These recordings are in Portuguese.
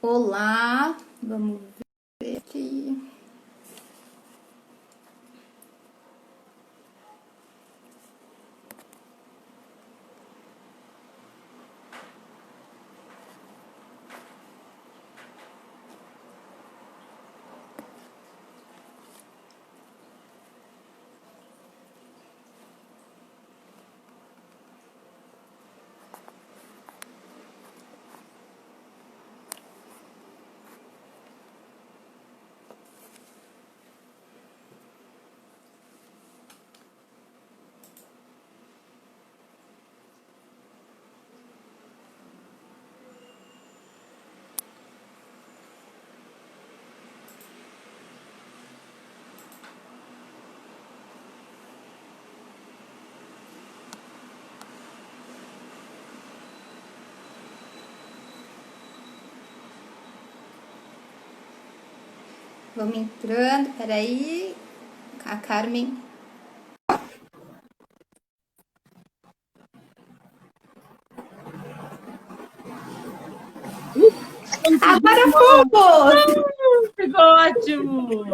Olá, vamos ver aqui. Vamos entrando, peraí. A Carmen. Agora fomos! Ficou ótimo!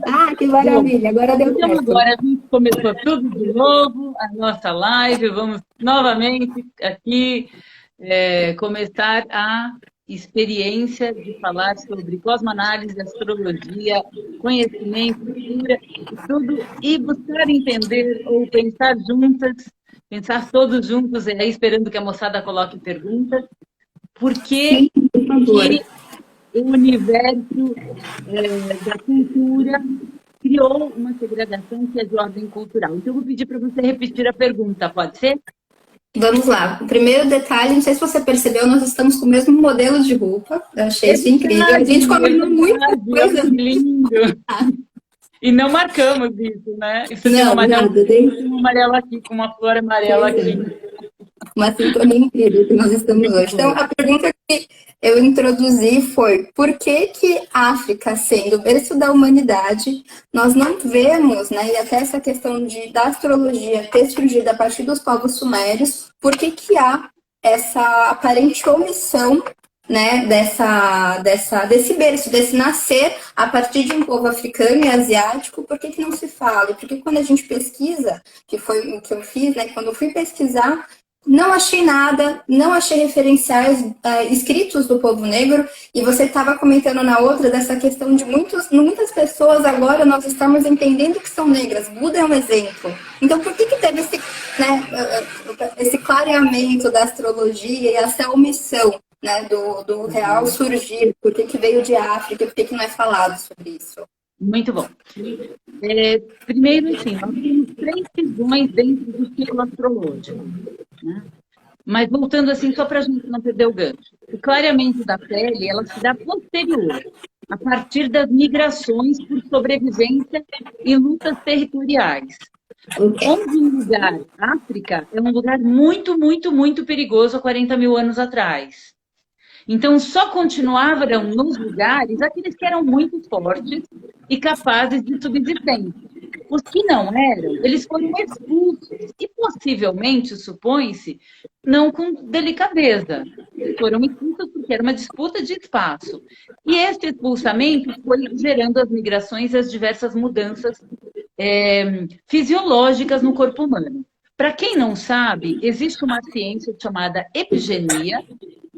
Ah, que maravilha, agora deu Então, certo. agora a gente começou tudo de novo, a nossa live. Vamos novamente aqui começar a experiência de falar sobre cosmoanálise, astrologia, conhecimento, cultura e tudo, e buscar entender ou pensar juntas, pensar todos juntos, aí esperando que a moçada coloque perguntas, por que Sim, por favor. que o universo da cultura criou uma segregação que é de ordem cultural. Então, eu vou pedir para você repetir a pergunta, pode ser? Vamos lá. O primeiro detalhe, não sei se você percebeu, nós estamos com o mesmo modelo de roupa. Eu achei isso incrível. A gente combinou muita coisa. Que lindo! E não marcamos isso, né? Isso tem um Não, amarelo nada. aqui, tem um amarelo aqui, com uma flor amarela aqui. Uma sintonia incrível que nós estamos hoje. Então, a pergunta que eu introduzi foi: por que que a África, sendo o berço da humanidade, nós não vemos, né, e até essa questão da astrologia ter surgido a partir dos povos sumérios, por que que há essa aparente omissão, né, desse berço, desse nascer a partir de um povo africano e asiático? Por que que não se fala? Porque quando a gente pesquisa, que foi o que eu fiz, né, quando eu fui pesquisar, não achei nada, não achei referenciais escritos do povo negro, e você estava comentando na outra dessa questão de muitas pessoas agora nós estamos entendendo que são negras. Buda é um exemplo. Então, por que que teve esse, né, esse clareamento da astrologia e essa omissão, né, do real surgir? Por que que veio de África? Por que que não é falado sobre isso? Muito bom. Primeiro, assim, nós temos 3 visões dentro do ciclo astrológico, né? Mas voltando assim, só para a gente não perder o gancho. O clareamento da pele, ela se dá posterior, a partir das migrações por sobrevivência e lutas territoriais. Onde um lugar, África, é um lugar muito, muito, muito perigoso há 40 mil anos atrás. Então, só continuavam nos lugares aqueles que eram muito fortes e capazes de subsistência. Os que não eram, eles foram expulsos e possivelmente, supõe-se, não com delicadeza. Eles foram expulsos porque era uma disputa de espaço. E esse expulsamento foi gerando as migrações e as diversas mudanças fisiológicas no corpo humano. Para quem não sabe, existe uma ciência chamada epigenia,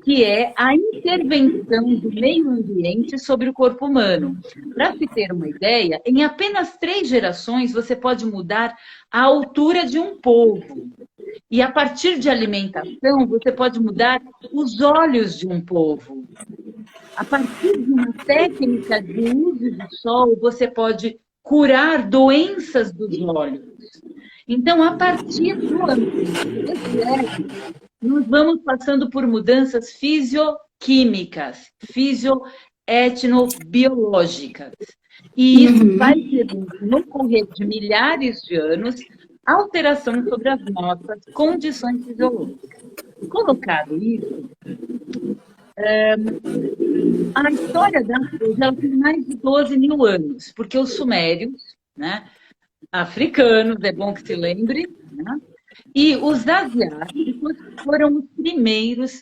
que é a intervenção do meio ambiente sobre o corpo humano. Para se ter uma ideia, em apenas 3 gerações você pode mudar a altura de um povo. E a partir de alimentação, você pode mudar os olhos de um povo. A partir de uma técnica de uso do sol, você pode curar doenças dos olhos. Então, a partir do ambiente, nós vamos passando por mudanças fisioquímicas, fisioetnobiológicas. E isso vai ter, no correr de milhares de anos, alteração sobre as nossas condições fisiológicas. Colocado isso, a história da África tem mais de 12 mil anos, porque os sumérios, né, africanos, é bom que se lembre, né, e os asiáticos foram os primeiros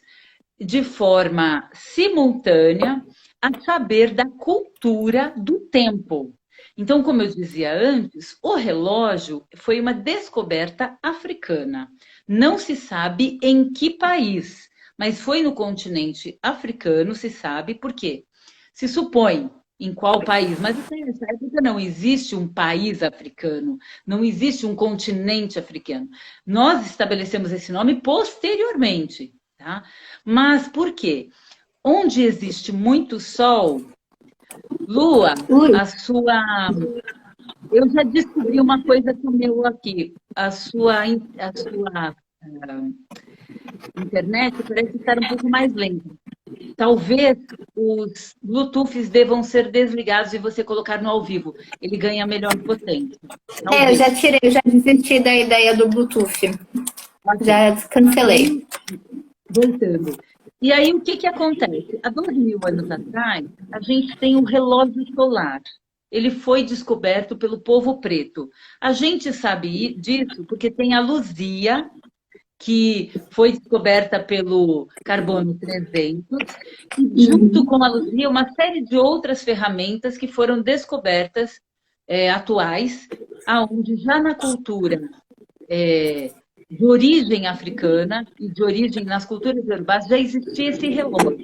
de forma simultânea a saber da cultura do tempo. Então, como eu dizia antes, o relógio foi uma descoberta africana. Não se sabe em que país, mas foi no continente africano, se sabe por quê. Se supõe em qual país, mas nessa época não existe um país africano, não existe um continente africano. Nós estabelecemos esse nome posteriormente, tá? Mas por quê? Onde existe muito sol, Lua, Ui, a sua. Eu já descobri uma coisa com o meu aqui. A sua internet parece estar um pouco mais lenta. Talvez os Bluetooths devam ser desligados e você colocar no ao vivo. Ele ganha melhor potência. eu Talvez. já tirei, eu já desisti da ideia do Bluetooth. Ok. Já cancelei. Voltando. E aí, o que que acontece? Há 2.000 anos atrás, a gente tem o relógio solar. Ele foi descoberto pelo povo preto. A gente sabe disso porque tem a Luzia, que foi descoberta pelo carbono 300, e junto com a Luzia, uma série de outras ferramentas que foram descobertas atuais, aonde já na cultura de origem africana e de origem nas culturas urbanas já existia esse relógio.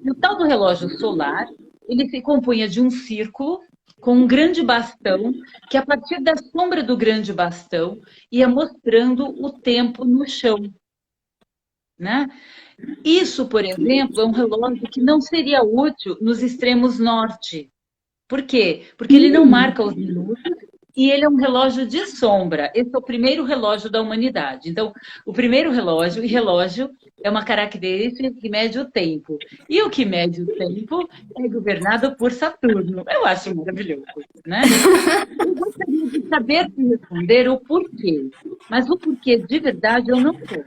E o tal do relógio solar, ele se compunha de um círculo com um grande bastão, que a partir da sombra do grande bastão ia mostrando o tempo no chão, né? Isso, por exemplo, é um relógio que não seria útil nos extremos norte. Por quê? Porque ele não marca os minutos e ele é um relógio de sombra. Esse é o primeiro relógio da humanidade. Então, o primeiro relógio, e relógio é uma característica que mede o tempo. E o que mede o tempo é governado por Saturno. Eu acho maravilhoso, né? Eu gostaria de saber te responder o porquê. Mas o porquê de verdade eu não sei.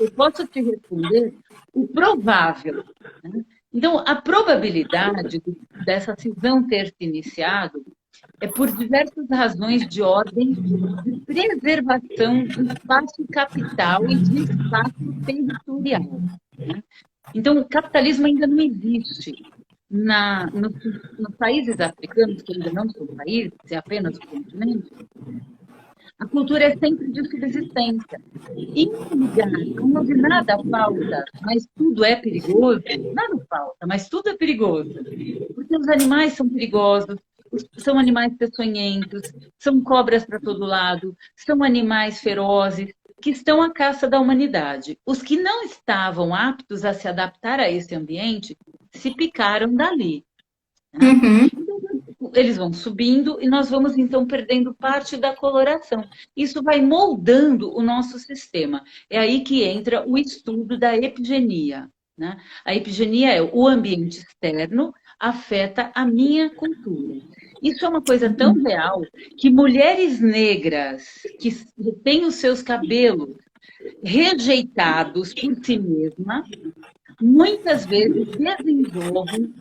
Eu posso te responder o provável, né? Então, a probabilidade dessa cisão ter se iniciado é por diversas razões de ordem de preservação de espaço capital e de espaço territorial, né? Então, o capitalismo ainda não existe. Nos países africanos, que ainda não são países, é apenas o continente, a cultura é sempre de subsistência. Em um lugar onde nada falta, mas tudo é perigoso, nada falta, mas tudo é perigoso. Porque os animais são perigosos, são animais peçonhentos, são cobras para todo lado, são animais ferozes, que estão à caça da humanidade. Os que não estavam aptos a se adaptar a esse ambiente se picaram dali, né? Uhum. Eles vão subindo e nós vamos então perdendo parte da coloração. Isso vai moldando o nosso sistema. É aí que entra o estudo da epigenia, né? A epigenia é o ambiente externo afeta a minha cultura. Isso é uma coisa tão real que mulheres negras que têm os seus cabelos rejeitados por si mesma, muitas vezes desenvolvem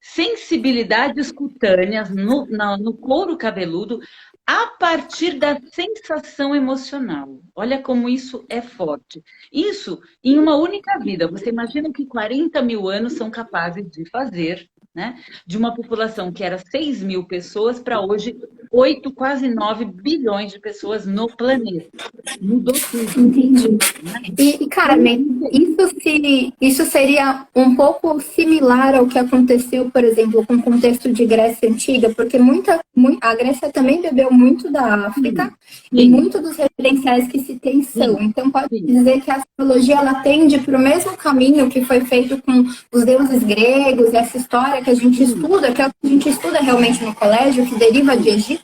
sensibilidades cutâneas no couro cabeludo a partir da sensação emocional. Olha como isso é forte. Isso em uma única vida. Você imagina o que 40.000 anos são capazes de fazer, né? De uma população que era 6.000 pessoas para hoje 8, quase 9 bilhões de pessoas no planeta. Mudou tudo. Entendi. Né? E Carmen, isso seria um pouco similar ao que aconteceu, por exemplo, com o contexto de Grécia Antiga, porque a Grécia também bebeu muito da África e muito dos referenciais que se tem são. Então, pode dizer que a astrologia ela tende para o mesmo caminho que foi feito com os deuses gregos, essa história que a gente estuda, que é o que a gente estuda realmente no colégio, que deriva de Egito?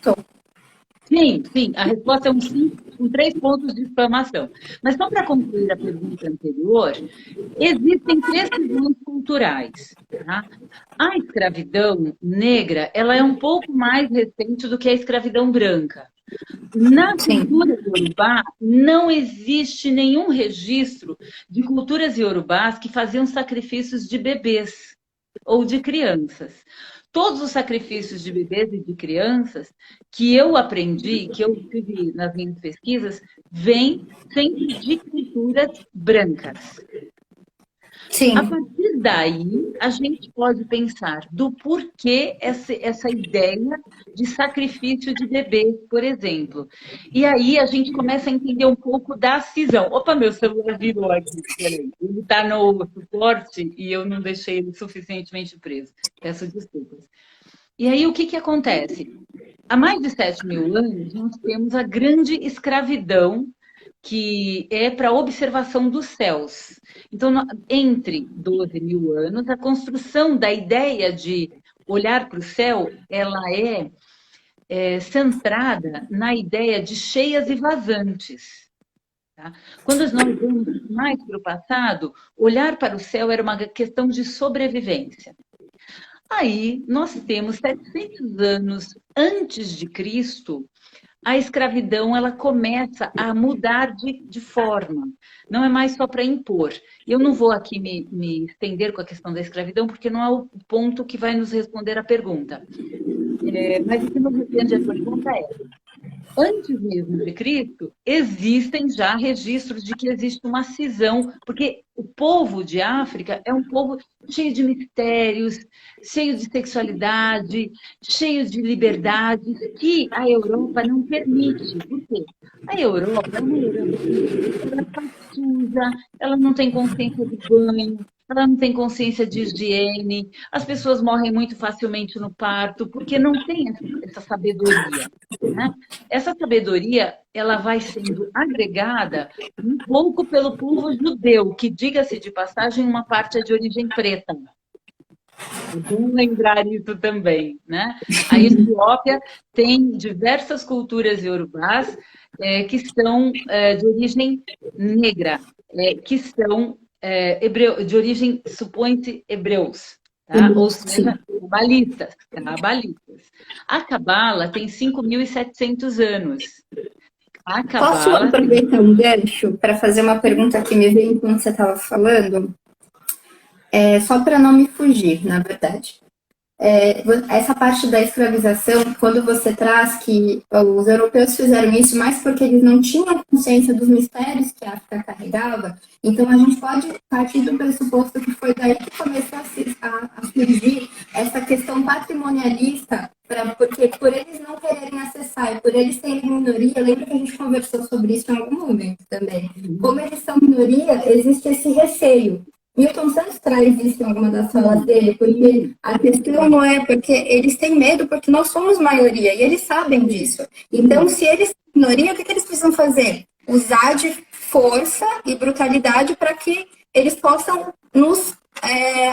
Sim, sim. A resposta é um sim, com 3 pontos de exclamação. Mas só para concluir a pergunta anterior, existem 3 cisões culturais. Tá? A escravidão negra, ela é um pouco mais recente do que a escravidão branca. Na cultura iorubá, não existe nenhum registro de culturas iorubás que faziam sacrifícios de bebês ou de crianças. Todos os sacrifícios de bebês e de crianças que eu aprendi, que eu tive nas minhas pesquisas, vêm sempre de culturas brancas. A Sim. partir daí, a gente pode pensar do porquê essa ideia de sacrifício de bebês, por exemplo. E aí a gente começa a entender um pouco da cisão. Opa, meu celular virou aqui, peraí. Ele está no suporte e eu não deixei ele suficientemente preso. Peço desculpas. E aí o que acontece? Há mais de 7.000 anos, nós temos a grande escravidão, que é para observação dos céus. Então, entre 12.000 anos, a construção da ideia de olhar para o céu, ela centrada na ideia de cheias e vazantes. Tá? Quando nós vamos mais para o passado, olhar para o céu era uma questão de sobrevivência. Aí, nós temos 700 anos antes de Cristo, a escravidão ela começa a mudar de forma. Não é mais só para impor. Eu não vou aqui me estender com a questão da escravidão, porque não é o ponto que vai nos responder a pergunta. Mas o que nos responde a pergunta é: antes mesmo de Cristo, existem já registros de que existe uma cisão, porque o povo de África é um povo cheio de mistérios, cheio de sexualidade, cheio de liberdades, que a Europa não permite. Por quê? A Europa é uma Europa que ela está suja, ela não tem consciência de banho, ela não tem consciência de higiene, as pessoas morrem muito facilmente no parto, porque não tem essa sabedoria, né? Essa sabedoria, ela vai sendo agregada um pouco pelo povo judeu, que, diga-se de passagem, uma parte é de origem preta. É bom lembrar isso também, né? A Etiópia tem diversas culturas iorubás que são de origem negra, que são de origem, supõe-se, hebreus. Tá? Ou seja, cabalistas. A Cabala tem 5.700 anos. A Posso Cabala aproveitar um gancho para fazer uma pergunta que me veio enquanto você estava falando? Só para não me fugir, na verdade. Essa parte da escravização, quando você traz que os europeus fizeram isso mais porque eles não tinham consciência dos mistérios que a África carregava, então a gente pode partir do pressuposto que foi daí que começou a surgir essa questão patrimonialista, porque por eles não quererem acessar e por eles serem minoria, lembra que a gente conversou sobre isso em algum momento também. Como eles são minoria, existe esse receio. Milton Santos traz isso em alguma das falas dele, porque a questão não é porque eles têm medo, porque nós somos maioria, e eles sabem disso. Então, se eles são minoria, o que eles precisam fazer? Usar de força e brutalidade para que eles possam nos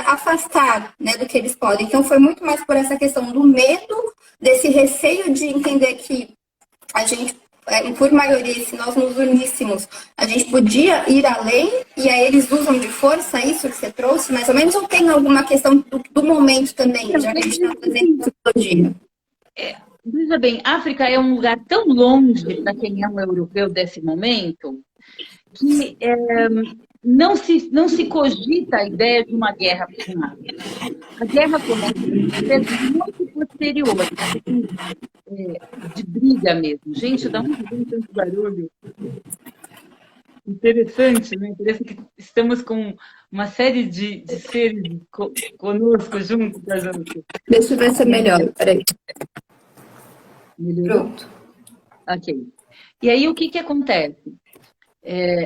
afastar, né, do que eles podem. Então, foi muito mais por essa questão do medo, desse receio de entender que a gente, por maioria, se nós nos uníssemos, a gente podia ir além, e aí eles usam de força isso que você trouxe, mais ou menos, ou tem alguma questão do momento também, já que a gente está fazendo psicologia? Veja bem, África é um lugar tão longe para quem é um europeu desse momento, que não se cogita a ideia de uma guerra primária. A guerra começa muito posterior, de briga mesmo. Gente, da onde vem tanto barulho? Interessante, né? Parece que estamos com uma série de seres conosco, juntos da gente. Deixa eu ver se é melhor, peraí. Melhorou? Pronto. Ok. E aí, o que acontece?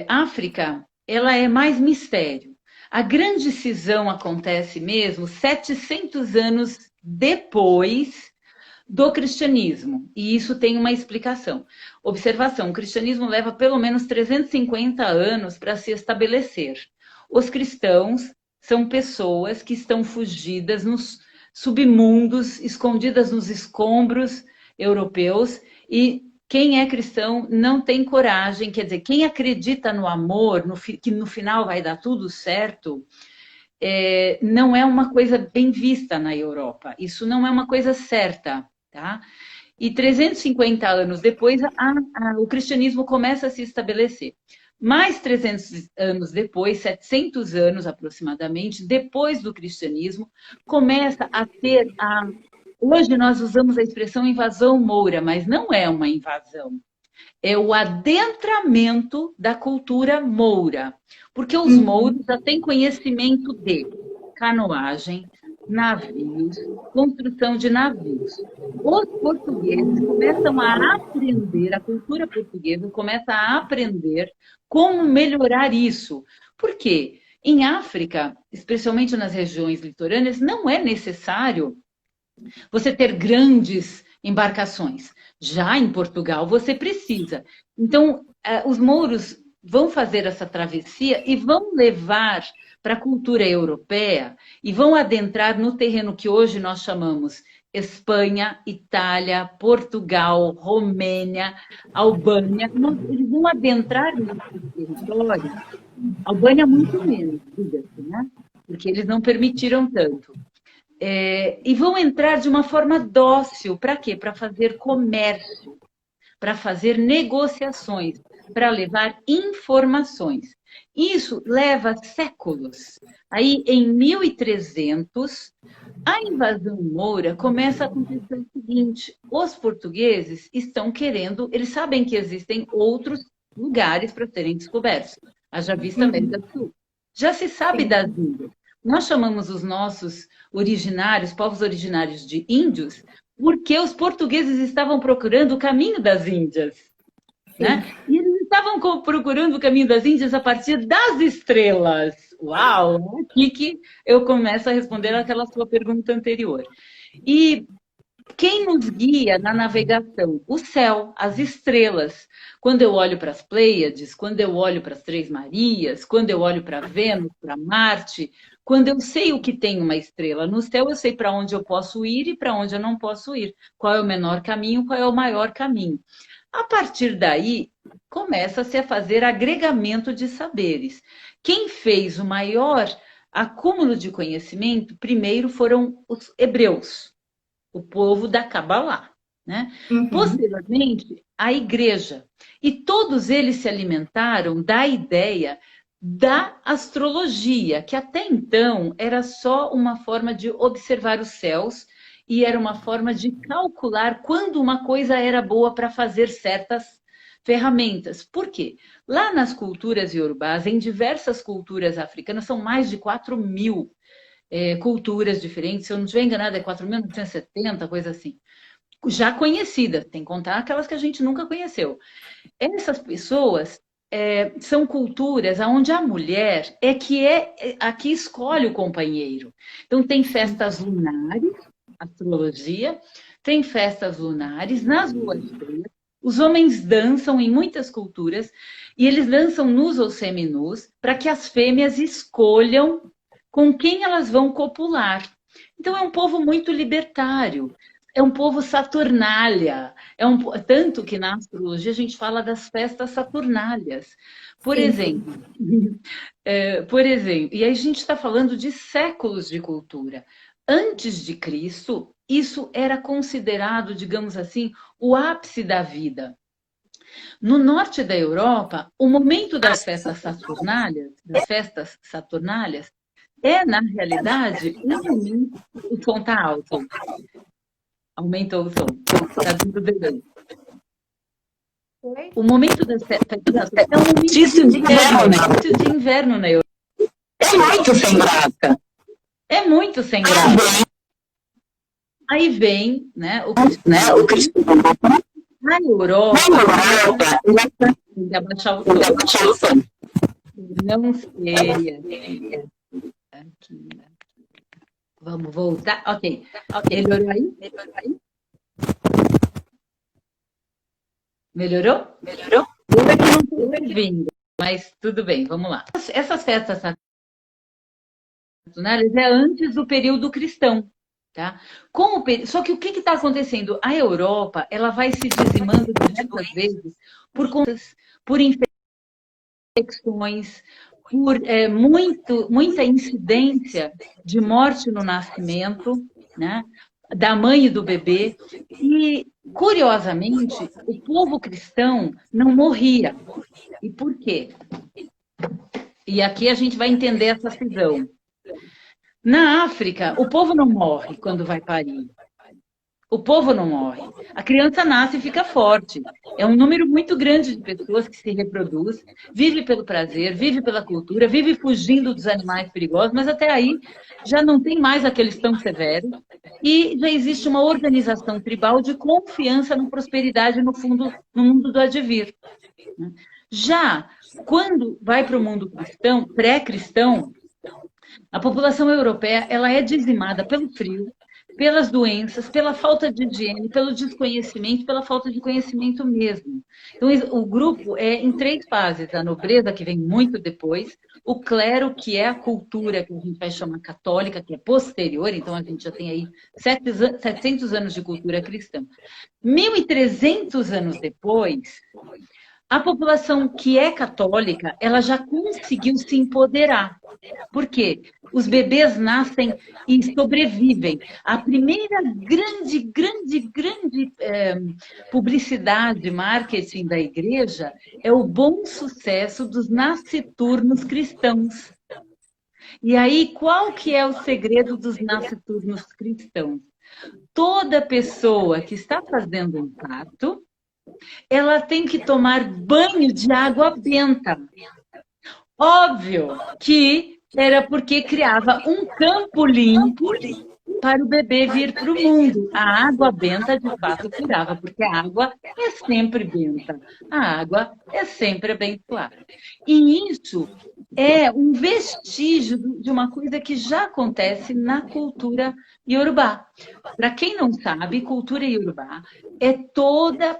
África, ela é mais mistério. A grande cisão acontece mesmo 700 anos depois do cristianismo, e isso tem uma explicação. Observação, o cristianismo leva pelo menos 350 anos para se estabelecer. Os cristãos são pessoas que estão fugidas nos submundos, escondidas nos escombros europeus, e quem é cristão não tem coragem, quer dizer, quem acredita no amor, que no final vai dar tudo certo, não é uma coisa bem vista na Europa. Isso não é uma coisa certa. Tá? E 350 anos depois, o cristianismo começa a se estabelecer. Mais 300 anos depois, 700 anos aproximadamente, depois do cristianismo, começa a ter Hoje nós usamos a expressão invasão moura, mas não é uma invasão. é o adentramento da cultura moura, porque os mouros já têm conhecimento de canoagem, navios, construção de navios. Os portugueses começam a aprender, a cultura portuguesa começa a aprender como melhorar isso. Por quê? Em África, especialmente nas regiões litorâneas, não é necessário você ter grandes embarcações. Já em Portugal, você precisa. Então, os mouros vão fazer essa travessia e vão levar para a cultura europeia e vão adentrar no terreno que hoje nós chamamos Espanha, Itália, Portugal, Romênia, Albânia. Eles vão adentrar nesse território. Albânia muito menos, diga-se, né? Porque eles não permitiram tanto. E vão entrar de uma forma dócil. Para quê? Para fazer comércio, para fazer negociações, para levar informações. Isso leva séculos. Aí, em 1300, a invasão moura começa a acontecer o seguinte: os portugueses estão querendo, eles sabem que existem outros lugares para serem descobertos. Haja vista a América do Sul. Já se sabe das Índias. Nós chamamos os nossos originários, povos originários de índios, porque os portugueses estavam procurando o caminho das Índias. Né? E eles estavam procurando o caminho das Índias a partir das estrelas. Uau! É aqui que eu começo a responder aquela sua pergunta anterior. E quem nos guia na navegação? O céu, as estrelas. Quando eu olho para as Pleiades, quando eu olho para as Três Marias, quando eu olho para Vênus, para Marte, quando eu sei o que tem uma estrela no céu, eu sei para onde eu posso ir e para onde eu não posso ir. Qual é o menor caminho, qual é o maior caminho. A partir daí, começa-se a fazer agregamento de saberes. Quem fez o maior acúmulo de conhecimento, primeiro foram os hebreus, o povo da Cabalá, né? Posteriormente, a igreja. E todos eles se alimentaram da ideia da astrologia, que até então era só uma forma de observar os céus e era uma forma de calcular quando uma coisa era boa para fazer certas ferramentas. Por quê? Lá nas culturas iorubás, em diversas culturas africanas, são mais de 4.000 culturas diferentes. Se eu não estiver enganada, é 4.970, coisa assim. Já conhecidas, tem que contar aquelas que a gente nunca conheceu. Essas pessoas são culturas onde a mulher é a que escolhe o companheiro. Então, tem festas lunares, astrologia, tem festas lunares nas luas cheias. Os homens dançam em muitas culturas e eles dançam nus ou seminus para que as fêmeas escolham com quem elas vão copular. Então, é um povo muito libertário. É um povo saturnália. Tanto que na astrologia a gente fala das festas saturnálias. Por exemplo, e aí a gente está falando de séculos de cultura. Antes de Cristo, isso era considerado, digamos assim, o ápice da vida. No norte da Europa, o momento das festas saturnálias, na realidade, um momento. O som está alto. Aumentou o som. Está tudo bem. O momento das festas é um momento de inverno na Europa. É muito sem graça. É muito sem graça. Aí vem, né, o cristianismo. Na Europa, tem que abaixar o som. Não sei. Aqui. Vamos voltar. Ok. Melhorou aí? Melhorou? Eu aqui não estou ouvindo, mas tudo bem, vamos lá. Essas festas saturnálias é antes do período cristão. Tá? Só que o que está acontecendo? A Europa ela vai se dizimando diversas vezes por infecções, por muita incidência de morte no nascimento, né? Da mãe e do bebê. E, curiosamente, o povo cristão não morria. E por quê? E aqui a gente vai entender essa cisão. Na África, o povo não morre quando vai parir. O povo não morre. A criança nasce e fica forte. É um número muito grande de pessoas que se reproduz, vive pelo prazer, vive pela cultura, vive fugindo dos animais perigosos, mas até aí já não tem mais aqueles tão severos e já existe uma organização tribal de confiança na prosperidade no mundo do advir. Já quando vai para o mundo cristão, pré-cristão, a população europeia ela é dizimada pelo frio, pelas doenças, pela falta de higiene, pelo desconhecimento, pela falta de conhecimento mesmo. Então, o grupo é em 3 fases: a nobreza, que vem muito depois, o clero, que é a cultura que a gente vai chamar católica, que é posterior, então a gente já tem aí 700 anos de cultura cristã. 1.300 anos depois, a população que é católica, ela já conseguiu se empoderar. Por quê? Os bebês nascem e sobrevivem. A primeira grande publicidade, marketing da igreja é o bom sucesso dos nasciturnos cristãos. E aí, qual que é o segredo dos nasciturnos cristãos? Toda pessoa que está fazendo um parto, ela tem que tomar banho de água benta. Óbvio que era porque criava um campo limpo para o bebê vir para o mundo. A água benta, de fato, curava, porque a água é sempre benta. A água é sempre abençoada. E isso é um vestígio de uma coisa que já acontece na cultura iorubá. Para quem não sabe, cultura iorubá é toda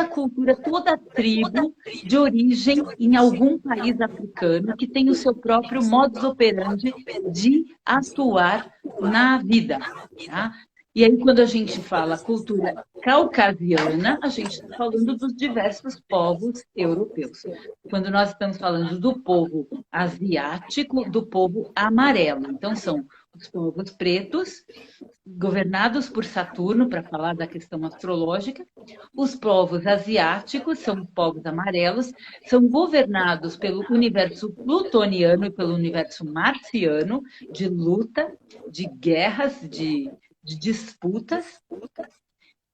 cultura, toda tribo de origem em algum país africano que tem o seu próprio modus operandi de atuar na vida. Tá? E aí, quando a gente fala cultura caucasiana, a gente está falando dos diversos povos europeus. Quando nós estamos falando do povo asiático, do povo amarelo. Então, são os povos pretos, governados por Saturno, para falar da questão astrológica. Os povos asiáticos são povos amarelos, são governados pelo universo plutoniano e pelo universo marciano, de luta, de guerras, de disputas.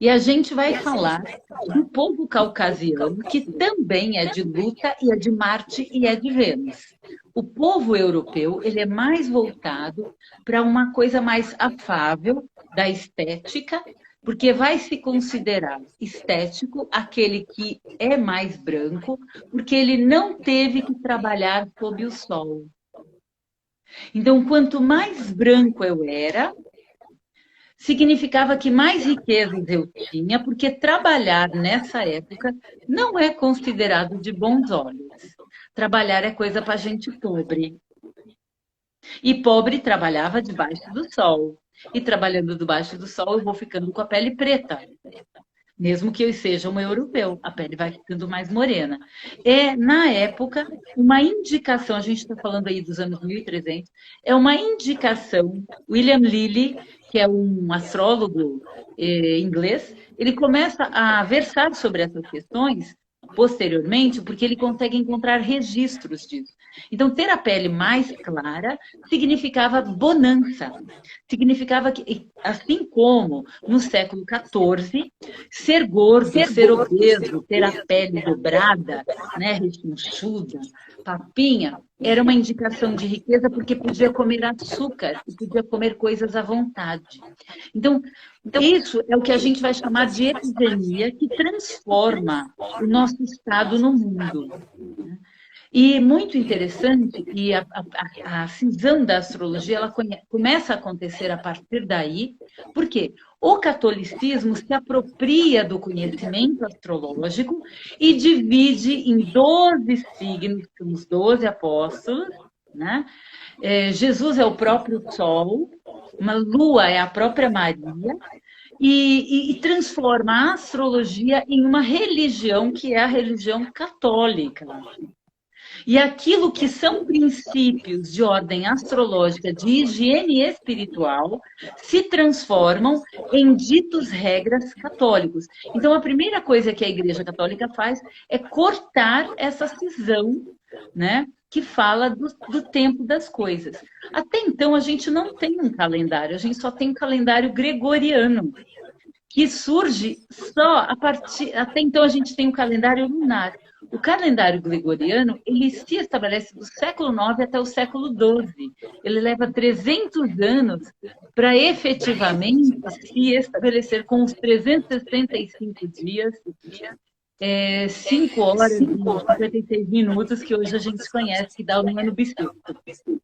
E a gente vai falar do povo caucasiano, que também é de luta, e é de Marte e é de Vênus. O povo europeu, ele é mais voltado para uma coisa mais afável da estética, porque vai se considerar estético aquele que é mais branco, porque ele não teve que trabalhar sob o sol. Então, quanto mais branco eu era, significava que mais riquezas eu tinha, porque trabalhar nessa época não é considerado de bons olhos. Trabalhar é coisa para gente pobre. E pobre trabalhava debaixo do sol. E trabalhando debaixo do sol, eu vou ficando com a pele preta. Mesmo que eu seja um europeu, a pele vai ficando mais morena. É, na época, uma indicação, a gente está falando aí dos anos 1300, é uma indicação, William Lilly, que é um astrólogo inglês, ele começa a versar sobre essas questões posteriormente, porque ele consegue encontrar registros disso. Então, ter a pele mais clara significava bonança. Significava que, assim como no século XIV, ser gordo, ser obeso, ter a pele dobrada, né, rechonchuda, papinha, era uma indicação de riqueza, porque podia comer açúcar e podia comer coisas à vontade. Então, isso é o que a gente vai chamar de epidemia, que transforma o nosso estado no mundo. E muito interessante, e a cisão da astrologia ela começa a acontecer a partir daí, porque o catolicismo se apropria do conhecimento astrológico e divide em 12 signos, os 12 apóstolos, né? Jesus é o próprio Sol, uma lua é a própria Maria, e transforma a astrologia em uma religião que é a religião católica. E aquilo que são princípios de ordem astrológica, de higiene espiritual, se transformam em ditos regras católicos. Então, a primeira coisa que a Igreja Católica faz é cortar essa cisão, né, que fala do tempo das coisas. Até então, a gente não tem um calendário, a gente só tem um calendário gregoriano. que surge só a partir... Até então a gente tem um calendário lunar. O calendário gregoriano, ele se estabelece do século IX até o século XII. Ele leva 300 anos para efetivamente se estabelecer com os 365 dias, 5 horas e 56 minutos, que hoje a gente conhece, que dá o número bissexto.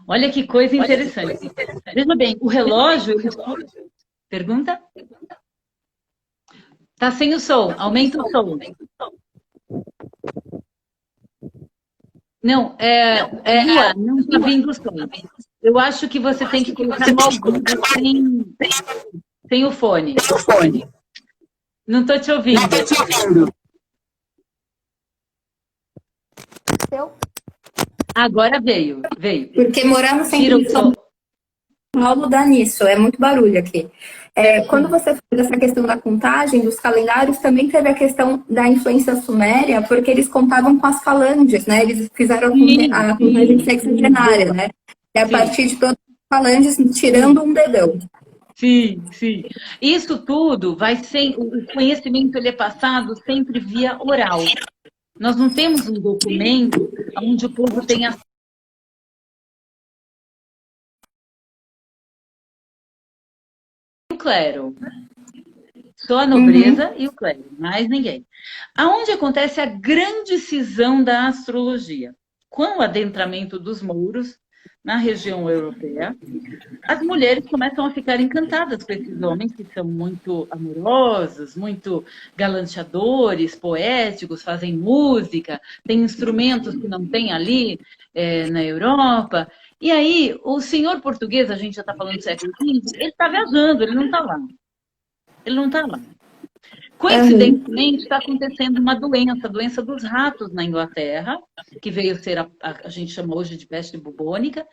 Olha que coisa interessante. Veja bem, o relógio... Pergunta? Tá sem o som, aumenta o som. Não, não está vindo o som. Eu acho que você tem que colocar no ouvido sem o fone. Não estou te ouvindo. Agora veio. Porque morar no Tira centro o de São som. Paulo dá nisso, é muito barulho aqui. Quando você fez essa questão da contagem, dos calendários, também teve a questão da influência suméria, porque eles contavam com as falanges, né? Eles fizeram a contagem sexagenária, né? E a partir de todas as falanges, tirando um dedão. Sim. Isso tudo vai ser... O conhecimento ele é passado sempre via oral. Nós não temos um documento onde o povo tenha... O clero. Só a nobreza e o clero, mais ninguém. Aonde acontece a grande cisão da astrologia? Com o adentramento dos mouros na região europeia, as mulheres começam a ficar encantadas com esses homens que são muito amorosos, muito galanteadores, poéticos, fazem música, têm instrumentos que não tem ali na Europa. E aí, o senhor português, a gente já está falando do século XV, ele está viajando, ele não está lá. Coincidentemente, está acontecendo uma doença, a doença dos ratos na Inglaterra, que veio ser, a gente chama hoje de peste bubônica,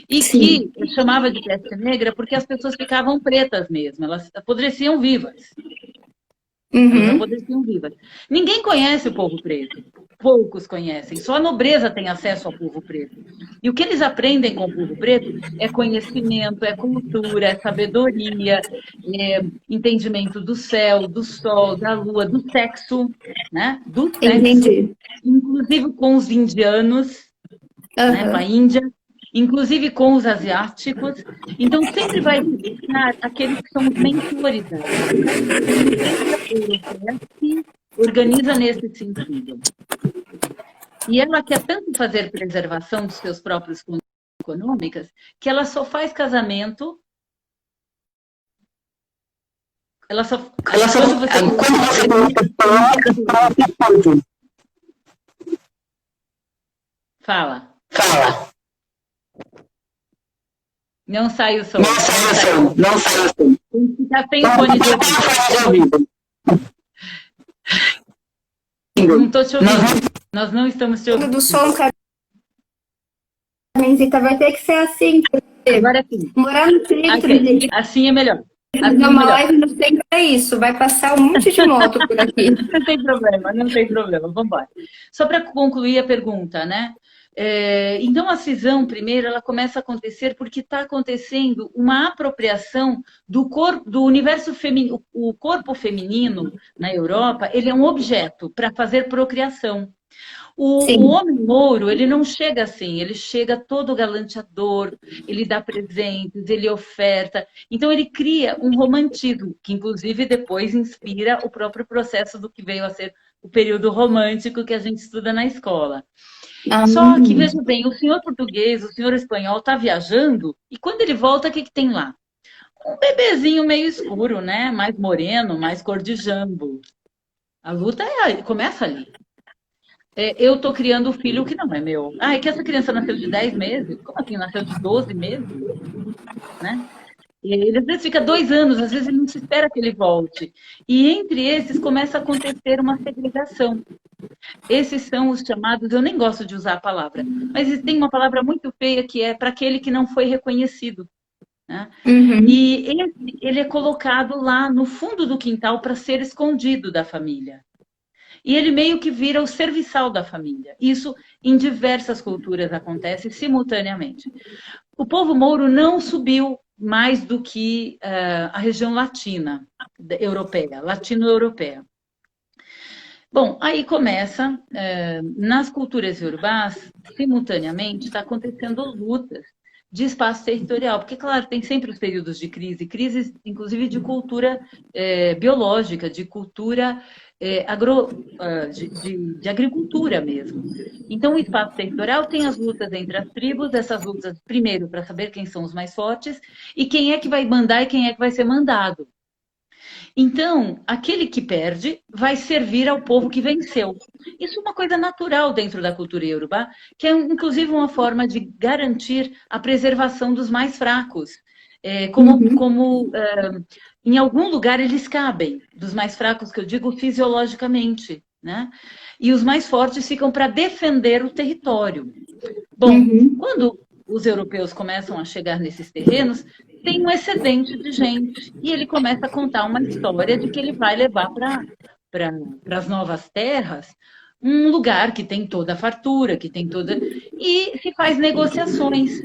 e que chamava de peste negra porque as pessoas ficavam pretas mesmo, elas apodreciam vivas. Ninguém conhece o povo preto, poucos conhecem, só a nobreza tem acesso ao povo preto. E o que eles aprendem com o povo preto é conhecimento, é cultura, é sabedoria, é entendimento do céu, do sol, da lua, do sexo, né? Do sexo. Entendi. Inclusive com os indianos, né? Com a Índia, inclusive com os asiáticos. Então, sempre vai buscar aqueles que são os mentores da que organiza nesse sentido. E ela quer tanto fazer preservação dos seus próprios condições econômicas que ela só faz casamento. Quando você fala. Não sai o som. Não sai o som. Tem que ficar sem o fone de ouvido. Não estou te ouvindo. Nós não estamos te ouvindo. Do som, Carmencita, vai ter que ser assim. Agora sim. Morar no centro, gente. Assim é melhor. Uma live no centro é isso. Vai passar um monte de moto por aqui. Não tem problema. Vamos embora. Só para concluir a pergunta, né? Então, a cisão, primeiro, ela começa a acontecer porque está acontecendo uma apropriação do universo feminino. O corpo feminino, na Europa, ele é um objeto para fazer procriação. O homem mouro, ele não chega assim, ele chega todo galanteador, ele dá presentes, ele oferta. Então, ele cria um romantismo, que inclusive depois inspira o próprio processo do que veio a ser o período romântico que a gente estuda na escola. Só que, veja bem, o senhor português, o senhor espanhol está viajando e quando ele volta, o que tem lá? Um bebezinho meio escuro, né? Mais moreno, mais cor de jambo. A luta começa ali. Eu estou criando um filho que não é meu. É que essa criança nasceu de 10 meses? Como assim? Nasceu de 12 meses? Né? E ele às vezes fica 2 anos, às vezes ele não se espera que ele volte. E entre esses começa a acontecer uma segregação. Esses são os chamados, eu nem gosto de usar a palavra, mas tem uma palavra muito feia que é para aquele que não foi reconhecido. Né? E ele é colocado lá no fundo do quintal para ser escondido da família. E ele meio que vira o serviçal da família. Isso em diversas culturas acontece simultaneamente. O povo mouro não subiu mais do que a região latina. europeia, latino-europeia. Bom, aí começa, nas culturas iorubás, simultaneamente, está acontecendo lutas de espaço territorial, porque, claro, tem sempre os períodos de crise, crises, inclusive, de cultura biológica, de cultura de agricultura mesmo. Então, o espaço territorial tem as lutas entre as tribos, essas lutas, primeiro, para saber quem são os mais fortes, e quem é que vai mandar e quem é que vai ser mandado. Então, aquele que perde vai servir ao povo que venceu. Isso é uma coisa natural dentro da cultura iorubá, que é inclusive uma forma de garantir a preservação dos mais fracos. Em algum lugar eles cabem, dos mais fracos, que eu digo fisiologicamente, né? E os mais fortes ficam para defender o território. Bom, quando os europeus começam a chegar nesses terrenos, tem um excedente de gente. E ele começa a contar uma história de que ele vai levar para as novas terras um lugar que tem toda a fartura, que tem toda... E se faz negociações.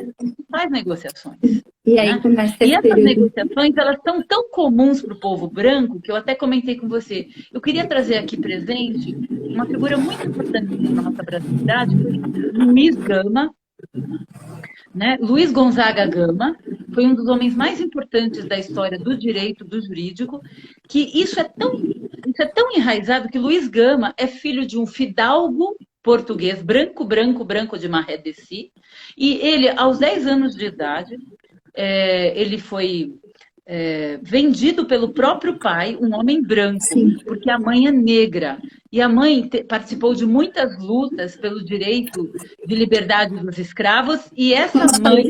E aí começa E essas negociações, elas são tão comuns para o povo branco, que eu até comentei com você. Eu queria trazer aqui presente uma figura muito importante da nossa brasilidade, Luiz Gama, né? Luiz Gonzaga Gama foi um dos homens mais importantes da história do direito, do jurídico, que isso é tão enraizado que Luiz Gama é filho de um fidalgo português, branco de Maré de Si, e ele, aos 10 anos de idade, ele foi vendido pelo próprio pai, um homem branco, porque a mãe é negra. E a mãe participou de muitas lutas pelo direito de liberdade dos escravos, e essa mãe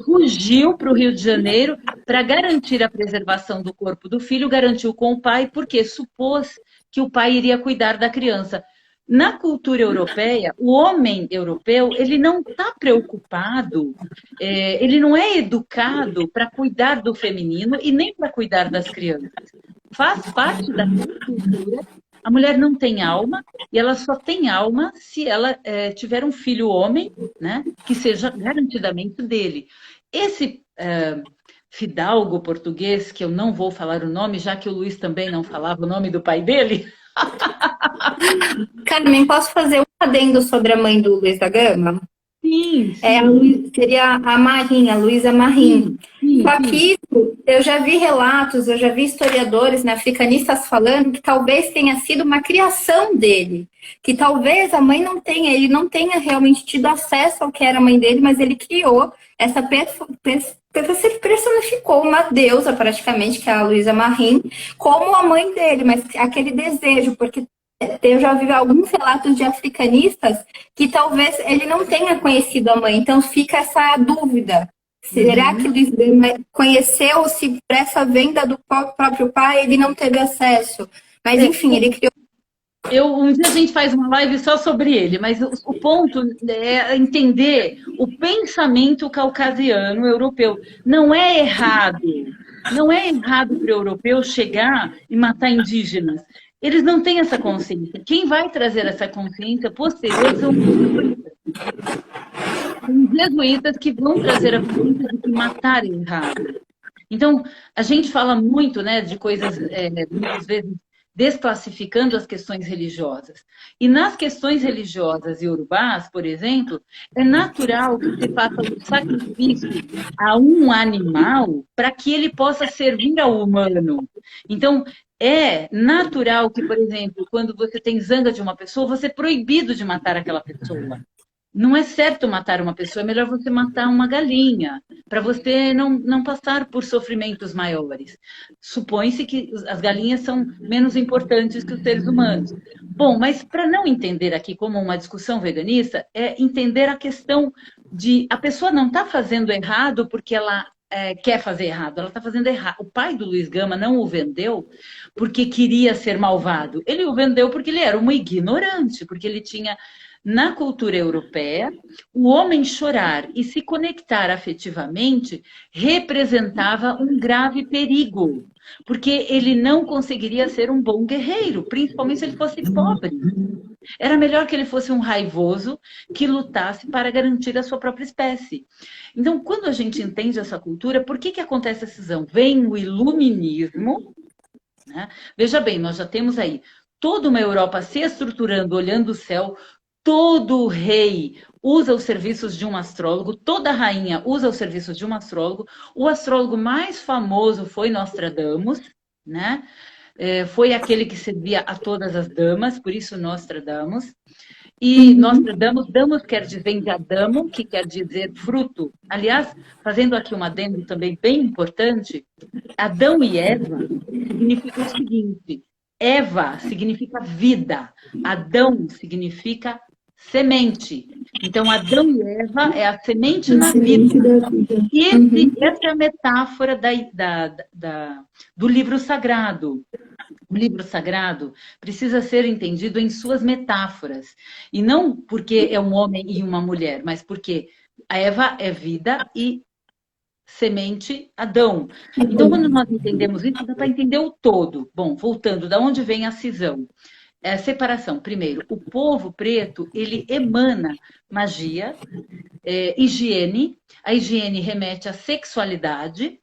fugiu para o Rio de Janeiro para garantir a preservação do corpo do filho, garantiu com o pai, porque supôs que o pai iria cuidar da criança. Na cultura europeia, o homem europeu, ele não está preocupado, ele não é educado para cuidar do feminino e nem para cuidar das crianças. Faz parte da cultura. A mulher não tem alma, e ela só tem alma se ela tiver um filho homem, né, que seja garantidamente dele. Esse fidalgo português, que eu não vou falar o nome, já que o Luiz também não falava o nome do pai dele... Carmen, posso fazer um adendo sobre a mãe do Luiz da Gama? Sim. Seria a Marim, a Luísa Marim. Só que isso, eu já vi relatos, eu já vi historiadores, né, africanistas falando que talvez tenha sido uma criação dele. Que talvez a mãe ele não tenha realmente tido acesso ao que era a mãe dele, mas ele criou essa personificou uma deusa praticamente, que é a Luísa Marim, como a mãe dele, mas aquele desejo, porque eu já vi alguns relatos de africanistas que talvez ele não tenha conhecido a mãe, então fica essa dúvida. Será que Luiz Gama conheceu, se para essa venda do próprio pai ele não teve acesso? Mas enfim, ele criou. Um dia a gente faz uma live só sobre ele, mas o ponto é entender o pensamento caucasiano europeu. Não é errado para o europeu chegar e matar indígenas. Eles não têm essa consciência. Quem vai trazer essa consciência posterior são os jesuítas que vão trazer a consciência de que matar é errado. Então, a gente fala muito, né, de coisas, muitas vezes, desclassificando as questões religiosas. E nas questões religiosas iorubás, por exemplo, é natural que se faça um sacrifício a um animal para que ele possa servir ao humano. Então, é natural que, por exemplo, quando você tem zanga de uma pessoa, você é proibido de matar aquela pessoa. Não é certo matar uma pessoa, é melhor você matar uma galinha, para você não passar por sofrimentos maiores. Supõe-se que as galinhas são menos importantes que os seres humanos. Bom, mas para não entender aqui como uma discussão veganista, é entender a questão de a pessoa não está fazendo errado porque ela quer fazer errado, ela está fazendo errado. O pai do Luiz Gama não o vendeu porque queria ser malvado, ele o vendeu porque ele era um ignorante, porque ele tinha... Na cultura europeia, o homem chorar e se conectar afetivamente representava um grave perigo, porque ele não conseguiria ser um bom guerreiro, principalmente se ele fosse pobre. Era melhor que ele fosse um raivoso que lutasse para garantir a sua própria espécie. Então, quando a gente entende essa cultura, por que acontece a cisão? Vem o iluminismo, né? Veja bem, nós já temos aí toda uma Europa se estruturando, olhando o céu, todo rei usa os serviços de um astrólogo, toda rainha usa os serviços de um astrólogo. O astrólogo mais famoso foi Nostradamus, né? Foi aquele que servia a todas as damas, por isso Nostradamus. E Nostradamus, Damos quer dizer vem de Adamo, que quer dizer fruto. Aliás, fazendo aqui um adendo também bem importante, Adão e Eva significa o seguinte: Eva significa vida, Adão significa semente. Então, Adão e Eva é a semente na vida. E essa é a metáfora do livro sagrado. O livro sagrado precisa ser entendido em suas metáforas. E não porque é um homem e uma mulher, mas porque a Eva é vida e semente Adão. Então, quando nós entendemos isso, dá para entender o todo. Bom, voltando, da onde vem a cisão? É a separação. Primeiro, o povo preto, ele emana magia, higiene. A higiene remete à sexualidade.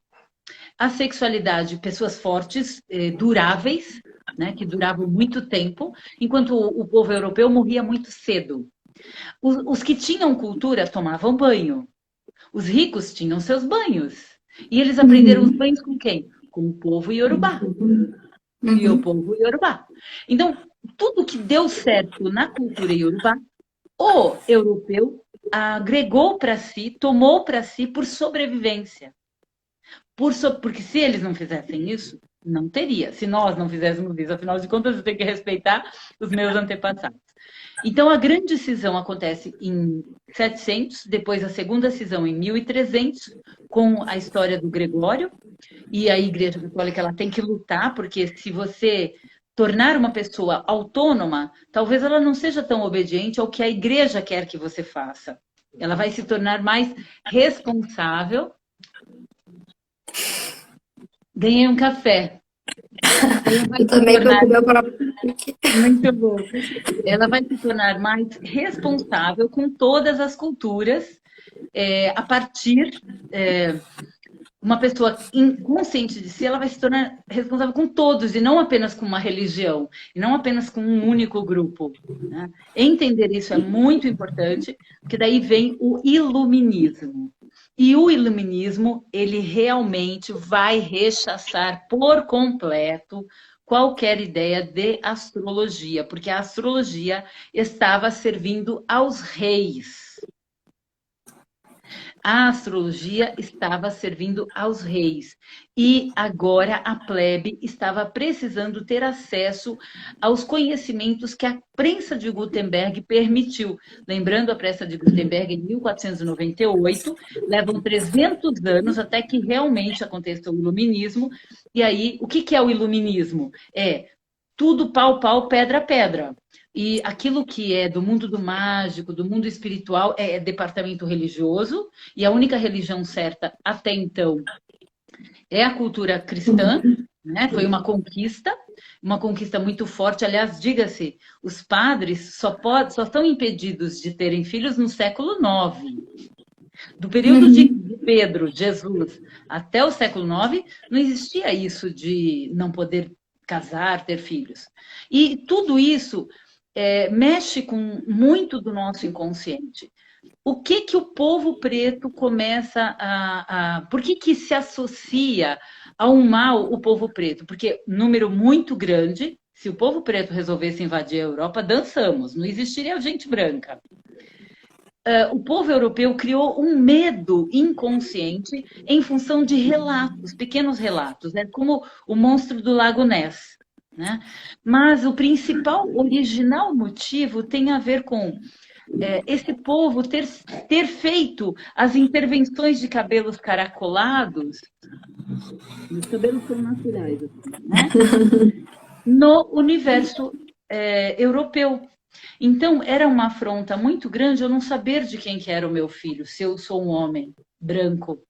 A sexualidade, pessoas fortes, duráveis, né, que duravam muito tempo, enquanto o povo europeu morria muito cedo. Os que tinham cultura tomavam banho. Os ricos tinham seus banhos. E eles aprenderam os banhos com quem? Com o povo iorubá. E o povo iorubá. Então, tudo que deu certo na cultura iorubá, o europeu agregou para si, tomou para si por sobrevivência. Porque se eles não fizessem isso, não teria. Se nós não fizéssemos isso, afinal de contas, eu tenho que respeitar os meus antepassados. Então, a grande cisão acontece em 700, depois a segunda cisão em 1300, com a história do Gregório. E a Igreja Católica ela tem que lutar, porque se você tornar uma pessoa autônoma, talvez ela não seja tão obediente ao que a Igreja quer que você faça. Ela vai se tornar mais responsável. Ganhei um café. Eu também procurei o próprio. Muito bom. Ela vai se tornar mais responsável com todas as culturas, a partir uma pessoa inconsciente de si, ela vai se tornar responsável com todos e não apenas com uma religião, e não apenas com um único grupo, né? Entender isso é muito importante, porque daí vem o iluminismo. E o iluminismo, ele realmente vai rechaçar por completo qualquer ideia de astrologia, porque a astrologia estava servindo aos reis. A astrologia estava servindo aos reis. E agora a plebe estava precisando ter acesso aos conhecimentos que a prensa de Gutenberg permitiu. Lembrando, a prensa de Gutenberg em 1498, levam 300 anos até que realmente aconteça o iluminismo. E aí, o que é o iluminismo? É tudo pau, pau, pedra, pedra. E aquilo que é do mundo do mágico, do mundo espiritual, é departamento religioso, e a única religião certa até então é a cultura cristã, né? Foi uma conquista muito forte. Aliás, diga-se, os padres só estão impedidos de terem filhos no século IX. Do período de Pedro, Jesus, até o século IX, não existia isso de não poder casar, ter filhos. E tudo isso mexe com muito do nosso inconsciente. O que o povo preto começa por que se associa a um mal o povo preto? Porque número muito grande, se o povo preto resolvesse invadir a Europa, dançamos, não existiria gente branca. O povo europeu criou um medo inconsciente em função de relatos, pequenos relatos, como o monstro do Lago Ness. Né? Mas o principal, original motivo tem a ver com esse povo ter feito as intervenções de cabelos caracolados, os cabelos são naturais, né? No universo europeu. Então, era uma afronta muito grande eu não saber de quem que era o meu filho, se eu sou um homem branco.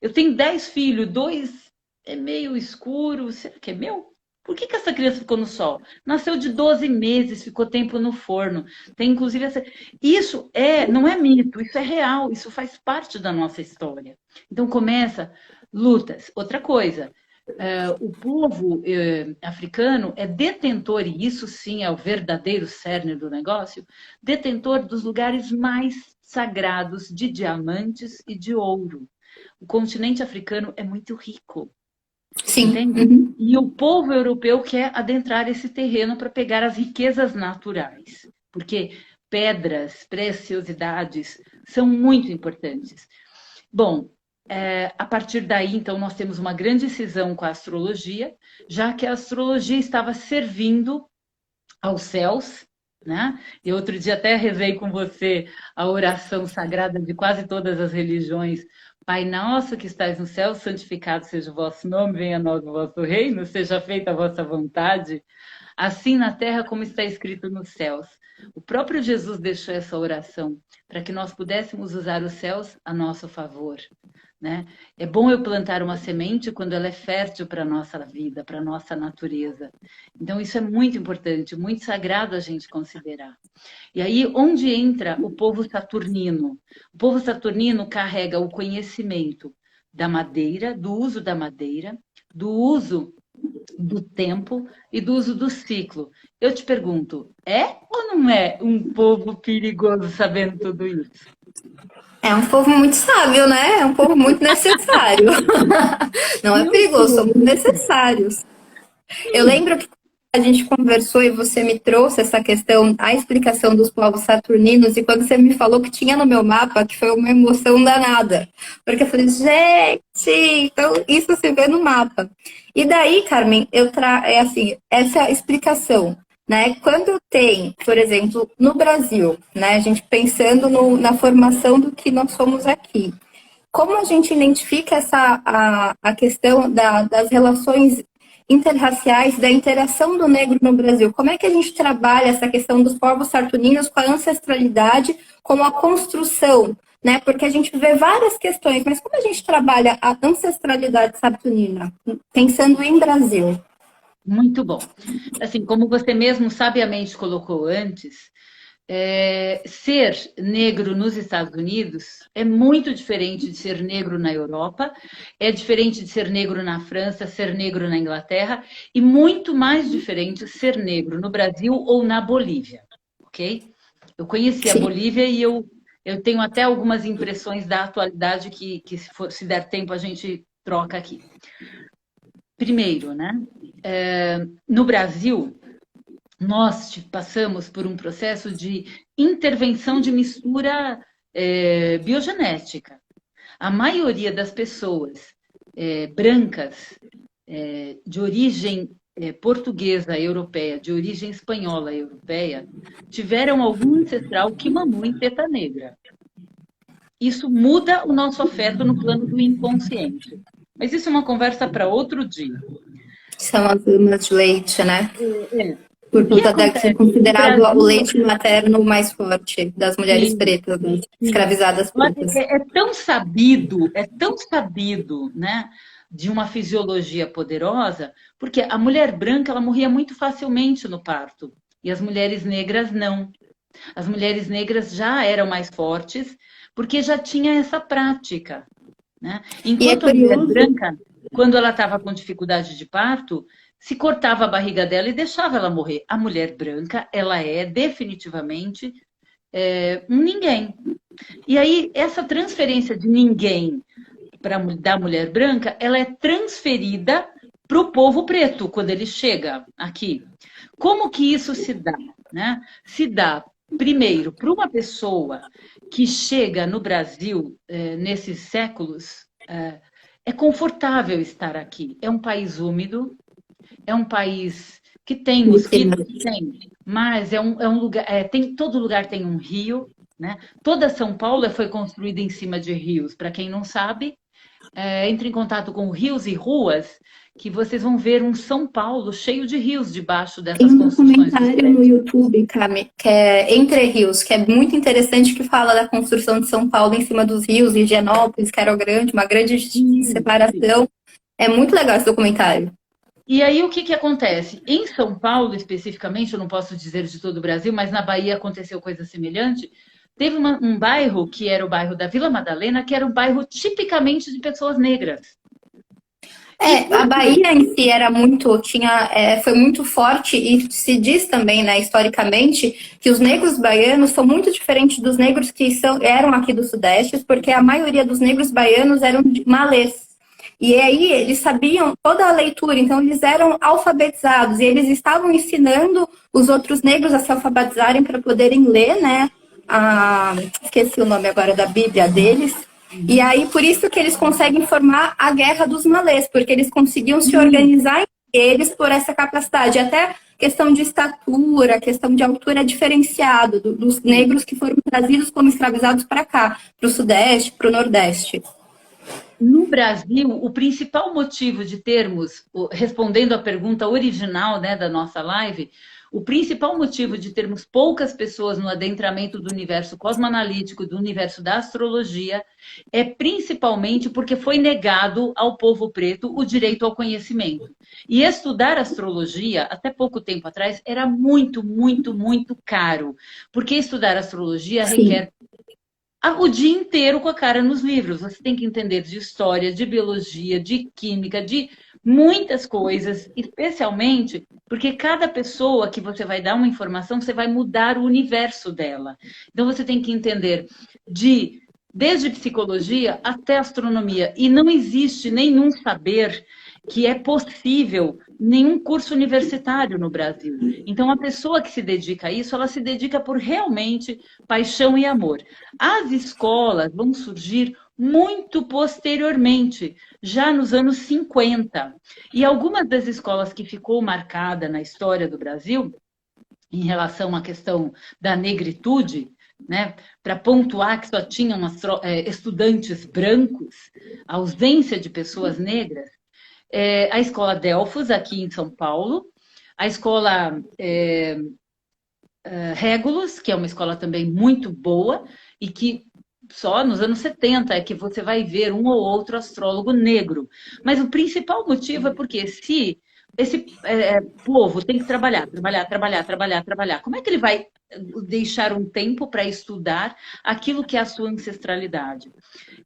Eu tenho 10 filhos, 2 é meio escuro, será que é meu? Por que essa criança ficou no sol? Nasceu de 12 meses, ficou tempo no forno. Tem inclusive isso não é mito, isso é real, isso faz parte da nossa história. Então começa lutas. Outra coisa, O povo africano é detentor, e isso sim é o verdadeiro cerne do negócio, detentor dos lugares mais sagrados de diamantes e de ouro. O continente africano é muito rico, Sim. entende? Uhum. E o povo europeu quer adentrar esse terreno para pegar as riquezas naturais, porque pedras, preciosidades são muito importantes. Bom, a partir daí, então, nós temos uma grande cisão com a astrologia, já que a astrologia estava servindo aos céus, né? E outro dia até rezei com você a oração sagrada de quase todas as religiões. Pai nosso que estais no céu, santificado seja o vosso nome, venha a nós o vosso reino, seja feita a vossa vontade, assim na terra como está escrito nos céus. O próprio Jesus deixou essa oração para que nós pudéssemos usar os céus a nosso favor, né? É bom eu plantar uma semente quando ela é fértil para a nossa vida, para a nossa natureza. Então, isso é muito importante, muito sagrado a gente considerar. E aí, onde entra o povo saturnino? O povo saturnino carrega o conhecimento da madeira, do uso da madeira, do uso do tempo e do uso do ciclo. Eu te pergunto, é ou não é um povo perigoso sabendo tudo isso? É um povo muito sábio, né? É um povo muito necessário. Não é perigoso, somos necessários. Eu lembro que a gente conversou e você me trouxe essa questão, a explicação dos povos saturninos, e quando você me falou que tinha no meu mapa, que foi uma emoção danada. Porque eu falei, gente, então isso se vê no mapa. E daí, Carmen, é assim, essa explicação, né? Quando tem, por exemplo, no Brasil, né? A gente pensando na formação do que nós somos aqui. Como a gente identifica a questão das relações interraciais, da interação do negro no Brasil? Como é que a gente trabalha essa questão dos povos saturnino com a ancestralidade, com a construção, né? Porque a gente vê várias questões, mas como a gente trabalha a ancestralidade saturnina, pensando em Brasil? Muito bom. Assim, como você mesmo sabiamente colocou antes, ser negro nos Estados Unidos é muito diferente de ser negro na Europa, é diferente de ser negro na França, ser negro na Inglaterra, e muito mais diferente ser negro no Brasil ou na Bolívia, ok? Eu conheci a Bolívia e eu tenho até algumas impressões da atualidade que se der tempo, a gente troca aqui. Primeiro, né? No Brasil, nós passamos por um processo de intervenção de mistura biogenética. A maioria das pessoas brancas, de origem portuguesa europeia, de origem espanhola europeia, tiveram algum ancestral que mamou em teta negra. Isso muda o nosso afeto no plano do inconsciente. Mas isso é uma conversa para outro dia. São as mamas de leite, né? Por conta de ser considerado o leite materno mais forte das mulheres pretas, né? Escravizadas pretas. É tão sabido, né? De uma fisiologia poderosa, porque a mulher branca ela morria muito facilmente no parto, e as mulheres negras não. As mulheres negras já eram mais fortes, porque já tinha essa prática, né? Enquanto a mulher branca, quando ela estava com dificuldade de parto, se cortava a barriga dela e deixava ela morrer. A mulher branca, ela é definitivamente um ninguém. E aí, essa transferência de ninguém da mulher branca, ela é transferida para o povo preto, quando ele chega aqui. Como que isso se dá? Né? Se dá, primeiro, para uma pessoa que chega no Brasil nesses séculos, é confortável estar aqui. É um país úmido, é um país que tem mosquitos, tem, mas é um lugar, todo lugar tem um rio, né? Toda São Paulo foi construída em cima de rios. Para quem não sabe, entre em contato com rios e ruas, que vocês vão ver um São Paulo cheio de rios debaixo dessas construções. Tem um documentário no YouTube, Cami, que é Entre Rios, que é muito interessante, que fala da construção de São Paulo em cima dos rios, Higienópolis, Carol Grande, uma grande separação. É muito legal esse documentário. E aí, o que acontece? Em São Paulo, especificamente, eu não posso dizer de todo o Brasil, mas na Bahia aconteceu coisa semelhante. Teve um bairro, que era o bairro da Vila Madalena, que era um bairro tipicamente de pessoas negras. A Bahia em si era foi muito forte e se diz também, né, historicamente, que os negros baianos são muito diferentes dos negros que eram aqui do Sudeste, porque a maioria dos negros baianos eram malês. E aí eles sabiam toda a leitura, então eles eram alfabetizados e eles estavam ensinando os outros negros a se alfabetizarem para poderem ler, né? Esqueci o nome agora da Bíblia deles. E aí, por isso que eles conseguem formar a Guerra dos Malês, porque eles conseguiam se organizar eles por essa capacidade. Até questão de estatura, questão de altura é diferenciado dos negros que foram trazidos como escravizados para cá, para o Sudeste, para o Nordeste. No Brasil, o principal motivo de termos, respondendo à pergunta original, né, da nossa live, o principal motivo de termos poucas pessoas no adentramento do universo cosmoanalítico, do universo da astrologia, é principalmente porque foi negado ao povo preto o direito ao conhecimento. E estudar astrologia, até pouco tempo atrás, era muito, muito, muito caro, porque estudar astrologia requer o dia inteiro com a cara nos livros. Você tem que entender de história, de biologia, de química, de muitas coisas, especialmente porque cada pessoa que você vai dar uma informação, você vai mudar o universo dela. Então você tem que entender desde psicologia até astronomia. E não existe nenhum saber que é possível nenhum curso universitário no Brasil. Então, a pessoa que se dedica a isso, ela se dedica por realmente paixão e amor. As escolas vão surgir muito posteriormente, já nos anos 50. E algumas das escolas que ficou marcada na história do Brasil, em relação à questão da negritude, né, para pontuar que só tinham estudantes brancos, a ausência de pessoas negras, a escola Delfos, aqui em São Paulo, a escola Régulus, que é uma escola também muito boa, e que só nos anos 70 é que você vai ver um ou outro astrólogo negro. Mas o principal motivo é porque se esse povo tem que trabalhar, como é que ele vai deixar um tempo para estudar aquilo que é a sua ancestralidade?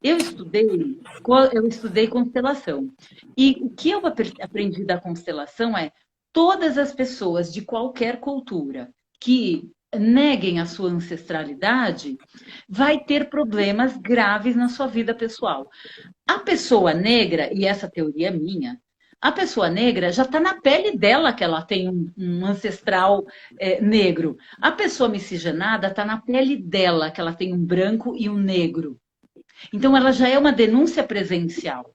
Eu estudei constelação. E o que eu aprendi da constelação é todas as pessoas de qualquer cultura que neguem a sua ancestralidade vai ter problemas graves na sua vida pessoal. A pessoa negra, e essa teoria é minha, a pessoa negra já está na pele dela que ela tem um ancestral negro. A pessoa miscigenada está na pele dela que ela tem um branco e um negro. Então, ela já é uma denúncia presencial.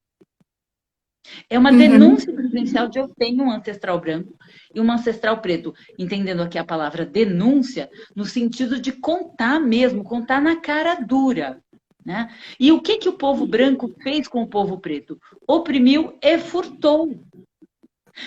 É uma denúncia presencial de eu tenho um ancestral branco e um ancestral preto. Entendendo aqui a palavra denúncia, no sentido de contar mesmo, contar na cara dura. Né? E o que o povo branco fez com o povo preto? Oprimiu e furtou.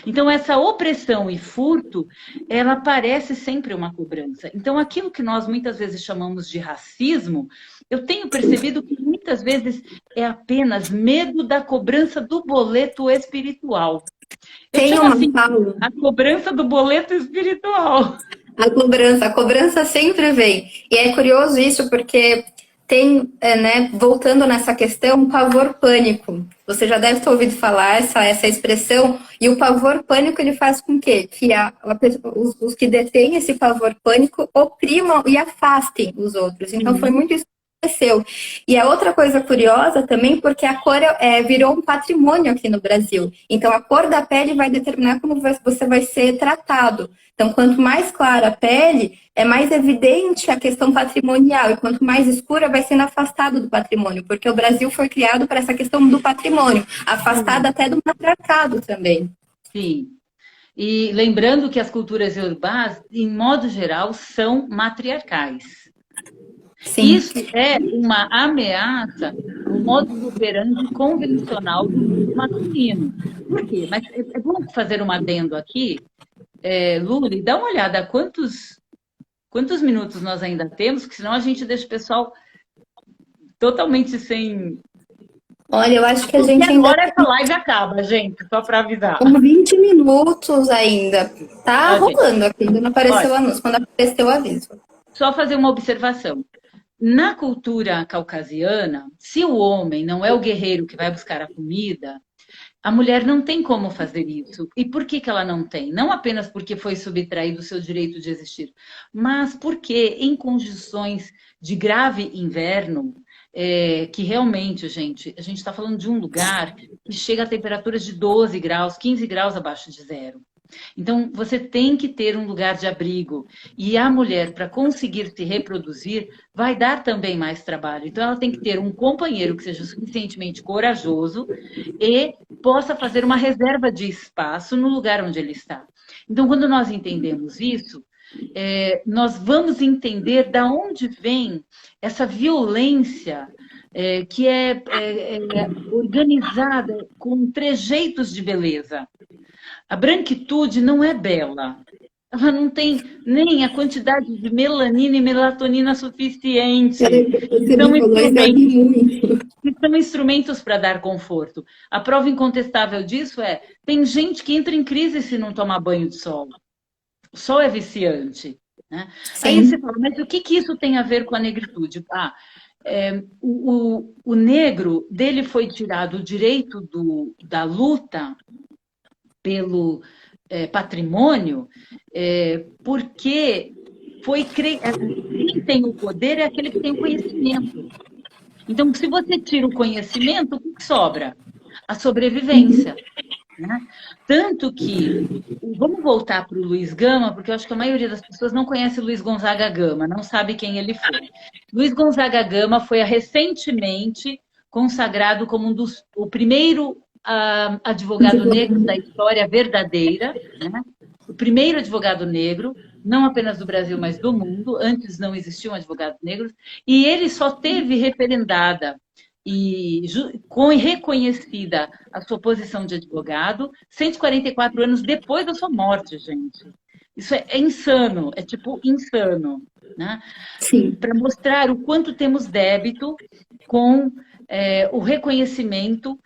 Então, essa opressão e furto, ela parece sempre uma cobrança. Então, aquilo que nós muitas vezes chamamos de racismo, eu tenho percebido que muitas vezes é apenas medo da cobrança do boleto espiritual. A cobrança do boleto espiritual. A cobrança sempre vem. E é curioso isso porque tem, né, voltando nessa questão, o pavor-pânico. Você já deve ter ouvido falar essa expressão. E o pavor-pânico, ele faz com que os que detêm esse pavor-pânico oprimam e afastem os outros. Então, foi muito isso que aconteceu. E a outra coisa curiosa também, porque a cor virou um patrimônio aqui no Brasil. Então, a cor da pele vai determinar como você vai ser tratado. Então, quanto mais clara a pele, é mais evidente a questão patrimonial. E quanto mais escura, vai sendo afastado do patrimônio. Porque o Brasil foi criado para essa questão do patrimônio. Afastado até do matriarcado também. Sim. E lembrando que as culturas iorubás, em modo geral, são matriarcais. Sim. Isso é uma ameaça ao modo operandi convencional do masculino. Por quê? Mas é bom fazer um adendo aqui. Luli, dá uma olhada quantos minutos nós ainda temos, porque senão a gente deixa o pessoal totalmente sem... Olha, eu acho que a gente ainda... Agora essa live acaba, gente, só para avisar. Com 20 minutos ainda. Tá rolando aqui, ainda não apareceu o anúncio, quando apareceu o aviso. Só fazer uma observação. Na cultura caucasiana, se o homem não é o guerreiro que vai buscar a comida, a mulher não tem como fazer isso. E por que que ela não tem? Não apenas porque foi subtraído o seu direito de existir, mas porque em condições de grave inverno, que realmente, gente, a gente está falando de um lugar que chega a temperaturas de 12 graus, 15 graus abaixo de zero. Então, você tem que ter um lugar de abrigo. E a mulher, para conseguir se reproduzir, vai dar também mais trabalho. Então, ela tem que ter um companheiro que seja suficientemente corajoso e possa fazer uma reserva de espaço no lugar onde ele está. Então, quando nós entendemos isso, nós vamos entender da onde vem essa violência que é organizada com trejeitos de beleza. A branquitude não é bela. Ela não tem nem a quantidade de melanina e melatonina suficiente. São instrumentos para dar conforto. A prova incontestável disso tem gente que entra em crise se não tomar banho de sol. O sol é viciante. Né? Aí você fala, mas o que isso tem a ver com a negritude? O negro, dele foi tirado o direito da luta pelo patrimônio, porque quem tem o poder é aquele que tem o conhecimento. Então, se você tira o conhecimento, o que sobra? A sobrevivência. Né? Tanto que, vamos voltar para o Luiz Gama, porque eu acho que a maioria das pessoas não conhece Luiz Gonzaga Gama, não sabe quem ele foi. Luiz Gonzaga Gama foi recentemente consagrado como o primeiro advogado negro da história verdadeira, né? O primeiro advogado negro, não apenas do Brasil, mas do mundo. Antes não existiam advogados negros, e ele só teve referendada e reconhecida a sua posição de advogado 144 anos depois da sua morte, gente. Isso é insano, é tipo insano, né? Para mostrar o quanto temos débito com o reconhecimento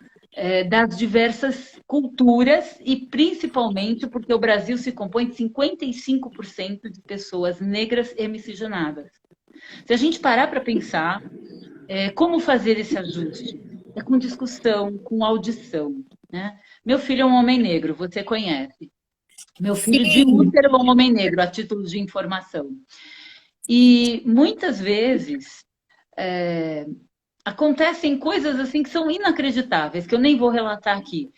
das diversas culturas e principalmente porque o Brasil se compõe de 55% de pessoas negras e miscigenadas. Se a gente parar para pensar como fazer esse ajuste, é com discussão, com audição. Né? Meu filho é um homem negro, você conhece. Meu filho de útero é um homem negro, a título de informação. E muitas vezes acontecem coisas assim que são inacreditáveis, que eu nem vou relatar aqui.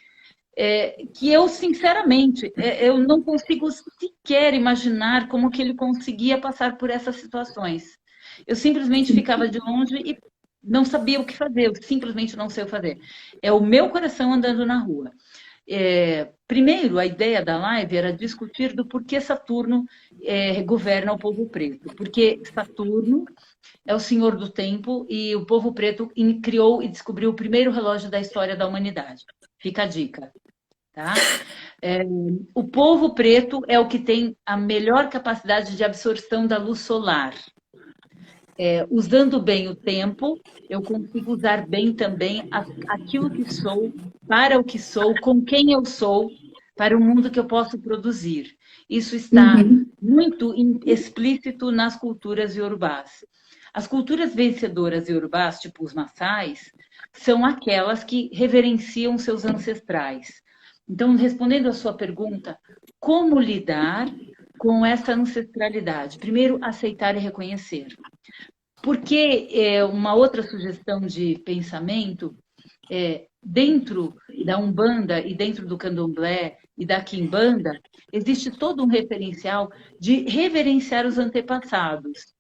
Que eu, sinceramente, eu não consigo sequer imaginar como que ele conseguia passar por essas situações. Eu simplesmente ficava de longe e não sabia o que fazer, eu simplesmente não sei o que fazer. É o meu coração andando na rua. Primeiro, a ideia da live era discutir do porquê Saturno governa o povo preto. Porque Saturno é o senhor do tempo e o povo preto criou e descobriu o primeiro relógio da história da humanidade. Fica a dica. Tá? O povo preto é o que tem a melhor capacidade de absorção da luz solar. Usando bem o tempo, eu consigo usar bem também aquilo que sou, para o que sou, com quem eu sou, para o mundo que eu posso produzir. Isso está muito explícito nas culturas iorubás. As culturas vencedoras iorubás, tipo os maçais, são aquelas que reverenciam seus ancestrais. Então, respondendo à sua pergunta, como lidar com essa ancestralidade? Primeiro, aceitar e reconhecer. Porque uma outra sugestão de pensamento, dentro da Umbanda e dentro do Candomblé e da Quimbanda, existe todo um referencial de reverenciar os antepassados.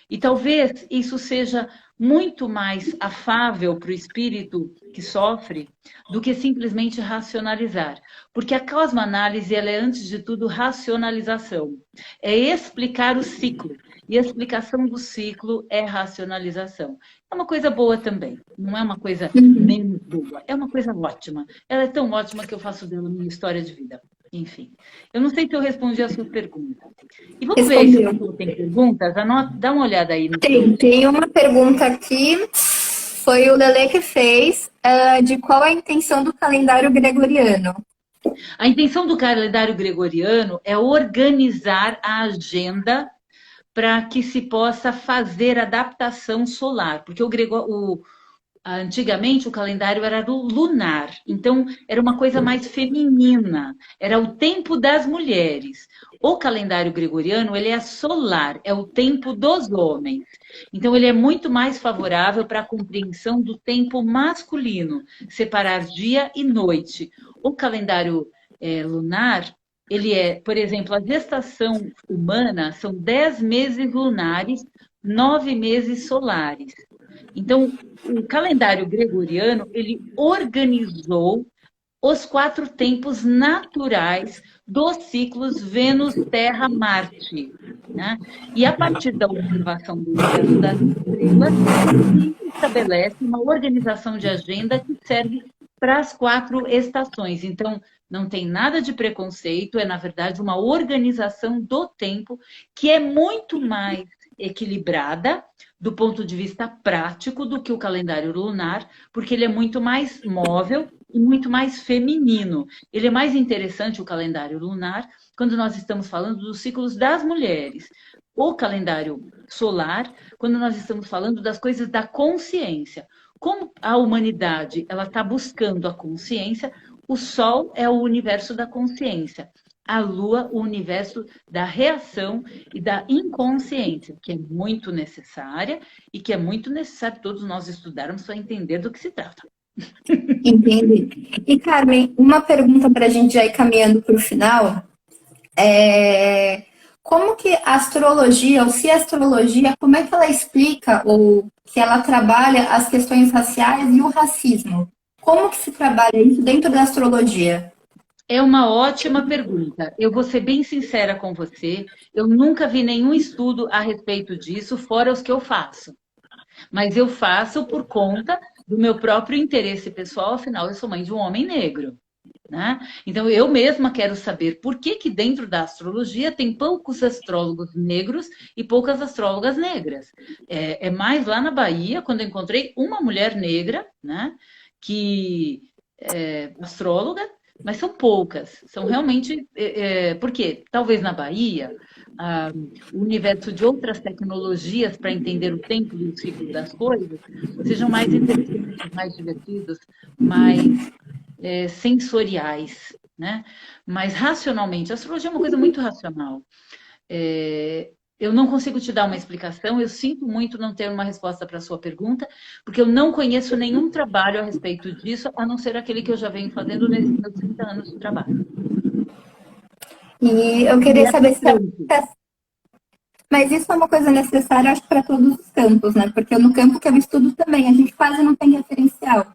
E talvez isso seja muito mais afável para o espírito que sofre do que simplesmente racionalizar. Porque a cosmoanálise ela é, antes de tudo, racionalização. É explicar o ciclo. E a explicação do ciclo é racionalização. É uma coisa boa também. Não é uma coisa menos boa. É uma coisa ótima. Ela é tão ótima que eu faço dela minha história de vida. Enfim, eu não sei se eu respondi a sua pergunta. E vamos ver se você tem perguntas. Dá uma olhada aí. Tem uma pergunta aqui, foi o Lelê que fez, de qual a intenção do calendário gregoriano. A intenção do calendário gregoriano é organizar a agenda para que se possa fazer adaptação solar, porque antigamente o calendário era do lunar, então era uma coisa mais feminina, era o tempo das mulheres. O calendário gregoriano, ele é solar, é o tempo dos homens. Então ele é muito mais favorável para a compreensão do tempo masculino, separar dia e noite. O calendário lunar, ele é, por exemplo, a gestação humana são 10 meses lunares, 9 meses solares. Então, o calendário gregoriano, ele organizou os 4 tempos naturais dos ciclos Vênus, Terra, Marte. Né? E a partir da observação do universo das estrelas, se estabelece uma organização de agenda que serve para as 4 estações. Então, não tem nada de preconceito, é, na verdade, uma organização do tempo que é muito mais equilibrada do ponto de vista prático do que o calendário lunar, porque ele é muito mais móvel e muito mais feminino. Ele é mais interessante, o calendário lunar, quando nós estamos falando dos ciclos das mulheres. O calendário solar, quando nós estamos falando das coisas da consciência. Como a humanidade ela está buscando a consciência, o Sol é o universo da consciência. A Lua, o universo da reação e da inconsciência, que é muito necessária e que é muito necessário todos nós estudarmos para entender do que se trata. Entendi. E, Carmen, uma pergunta para a gente já ir caminhando para o final. Como que a astrologia, ou se a astrologia, como é que ela explica ou que ela trabalha as questões raciais e o racismo? Como que se trabalha isso dentro da astrologia? É uma ótima pergunta. Eu vou ser bem sincera com você. Eu nunca vi nenhum estudo a respeito disso, fora os que eu faço. Mas eu faço por conta do meu próprio interesse pessoal, afinal, eu sou mãe de um homem negro. Né? Então, eu mesma quero saber por que dentro da astrologia tem poucos astrólogos negros e poucas astrólogas negras. É mais lá na Bahia, quando eu encontrei uma mulher negra, né, que é astróloga, mas são poucas. São realmente... por quê? Talvez na Bahia, o universo de outras tecnologias para entender o tempo e o ciclo das coisas sejam mais interessantes, mais divertidos, mais... sensoriais, né? Mas racionalmente, a astrologia é uma coisa muito racional. Eu não consigo te dar uma explicação, eu sinto muito não ter uma resposta para a sua pergunta, porque eu não conheço nenhum trabalho a respeito disso, a não ser aquele que eu já venho fazendo nesses meus 30 anos de trabalho. E eu queria saber se... Mas isso é uma coisa necessária, acho, para todos os campos, né? Porque no campo que eu estudo também, a gente quase não tem referencial.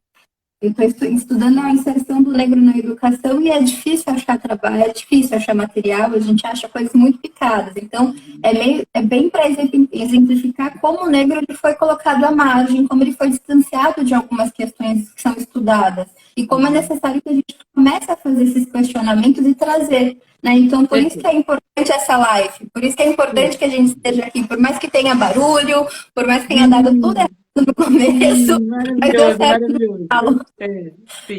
Eu estou estudando a inserção do negro na educação e é difícil achar trabalho, é difícil achar material, a gente acha coisas muito picadas. Então, é bem para exemplificar como o negro ele foi colocado à margem, como ele foi distanciado de algumas questões que são estudadas. E como é necessário que a gente comece a fazer esses questionamentos e trazer. Né? Então, por isso que é importante essa live, por isso que é importante que a gente esteja aqui, por mais que tenha barulho, por mais que tenha dado tudo errado no começo, mas deu certo no final.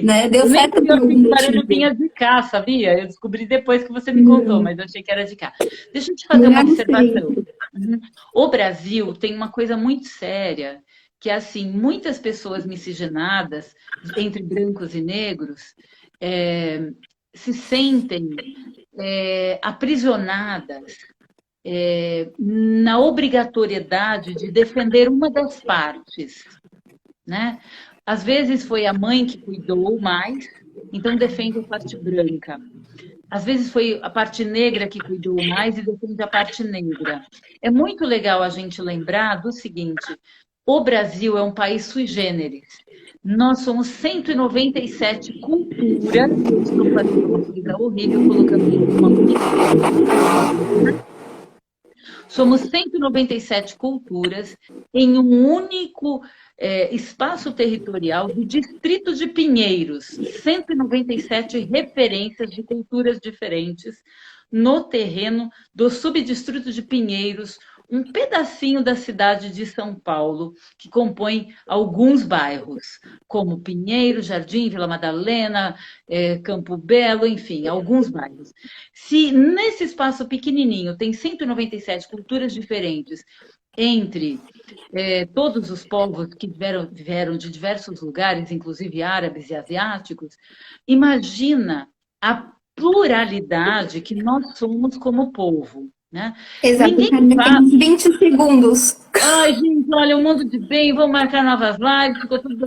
Né? Deu certo por algum barulho vinha de cá, sabia? Eu descobri depois que você me contou, mas eu achei que era de cá. Deixa eu te fazer uma observação. O Brasil tem uma coisa muito séria, que é assim, muitas pessoas miscigenadas, entre brancos e negros, se sentem aprisionadas na obrigatoriedade de defender uma das partes, né? Às vezes foi a mãe que cuidou mais, então defende a parte branca. Às vezes foi a parte negra que cuidou mais e defende a parte negra. É muito legal a gente lembrar do seguinte: o Brasil é um país sui generis. Nós somos 197 culturas. Eu estou fazendo uma coisa horrível, colocando uma... Somos 197 culturas em um único espaço territorial do Distrito de Pinheiros. 197 referências de culturas diferentes no terreno do subdistrito de Pinheiros, um pedacinho da cidade de São Paulo, que compõe alguns bairros, como Pinheiro, Jardim, Vila Madalena, Campo Belo, enfim, alguns bairros. Se nesse espaço pequenininho tem 197 culturas diferentes, entre todos os povos que vieram de diversos lugares, inclusive árabes e asiáticos, imagina a pluralidade que nós somos como povo, né? Exatamente, temos 20 segundos. Ai, gente, olha, um mundo de bem, vamos marcar novas lives, ficou tudo